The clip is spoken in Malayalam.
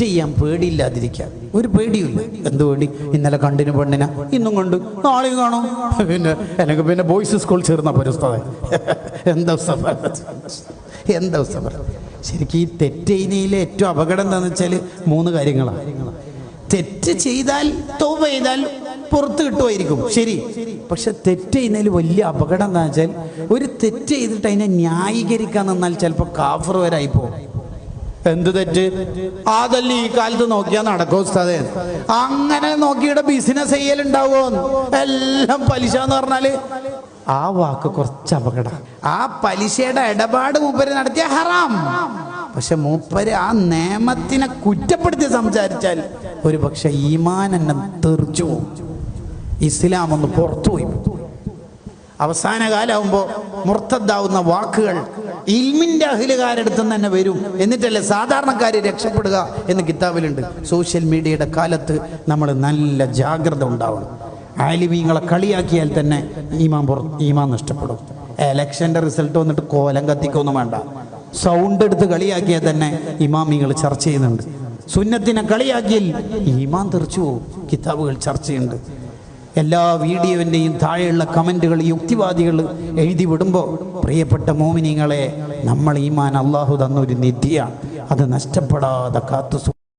ചെയ്യാൻ പേടിയില്ലാതിരിക്കുക, ഒരു പേടിയില്ല. എന്ത് പേടി? ഇന്നലെ കണ്ടിന് പെണ്ണിനെ, ഇന്നും കണ്ടു, നാളെയും കാണും. എനിക്ക് പിന്നെ ബോയ്സ് സ്കൂൾ ചേർന്ന പരിസ്ഥിതി. എന്താ ശരിക്കും ഈ തെറ്റെയ്നയിലെ ഏറ്റവും അപകടം എന്താണെന്ന് വെച്ചാൽ 3 കാര്യങ്ങളാണ്. തെറ്റ് ചെയ്താൽ തൗബ ചെയ്താൽ പുറത്ത് കിട്ടുമായിരിക്കും, ശരി. പക്ഷെ തെറ്റ് ചെയ്യുന്നതിൽ വലിയ അപകടം എന്താ വെച്ചാൽ, ഒരു തെറ്റ് ചെയ്തിട്ട് അതിനെ ന്യായീകരിക്കാൻ നിന്നാൽ ചിലപ്പോൾ കാഫർ വരായി പോകും. എന്ത് തെറ്റ്? അതല്ലേ ഈ കാലത്ത് നോക്കിയാൽ നടക്കോ ഉസ്താദേ? അങ്ങനെ നോക്കിയുടെ ബിസിനസ് ചെയ്യലുണ്ടാവോ? എല്ലാം പലിശ എന്ന് പറഞ്ഞാല് ആ വാക്ക് കുറച്ച് അപകടം. ആ പലിശയുടെ ഇടപാട് മൂപ്പര് നടത്തിയ ഹറാം. പക്ഷെ മൂപ്പര് ആ നിയമത്തിനെ കുറ്റപ്പെടുത്തി സംസാരിച്ചാൽ ഒരു പക്ഷെ ഈമാൻ എന്നെ തെറിച്ചു പോകും, ഇസ്ലാം ഒന്ന് പുറത്തുപോയി. അവസാന കാലമാകുമ്പോൾ മുർത്തദ്ദാവുന്ന വാക്കുകൾ ഇൽമിന്റെ അഹ്ലുകാരടുത്ത് തന്നെ വരും. എന്നിട്ടല്ലേ സാധാരണക്കാർ രക്ഷപ്പെടുക എന്ന് കിതാബിലുണ്ട്. സോഷ്യൽ മീഡിയയുടെ കാലത്ത് നമ്മൾ നല്ല ജാഗ്രത ഉണ്ടാവണം. ആലിമീങ്ങളെ കളിയാക്കിയാൽ തന്നെ ഈമാൻ നഷ്ടപ്പെടും. എലക്ഷൻ്റെ റിസൾട്ട് വന്നിട്ട് കോലം കത്തിക്കൊന്നും വേണ്ട, സൗണ്ട് എടുത്ത് കളിയാക്കിയാൽ തന്നെ ഇമാമിങ്ങൾ ചർച്ച ചെയ്യുന്നുണ്ട്. സുന്നത്തിനെ കളിയാക്കിയാൽ ഈമാൻ തെറിച്ചു പോകും. കിതാബുകൾ ചർച്ചയുണ്ട്. എല്ലാ വീഡിയോവിൻ്റെയും താഴെയുള്ള കമൻറ്റുകൾ യുക്തിവാദികൾ എഴുതി വിടുമ്പോൾ, പ്രിയപ്പെട്ട മോമിനിങ്ങളെ, നമ്മൾ ഈമാൻ അള്ളാഹു തന്നൊരു നിധിയാണ്, അത് നഷ്ടപ്പെടാതെ കാത്തു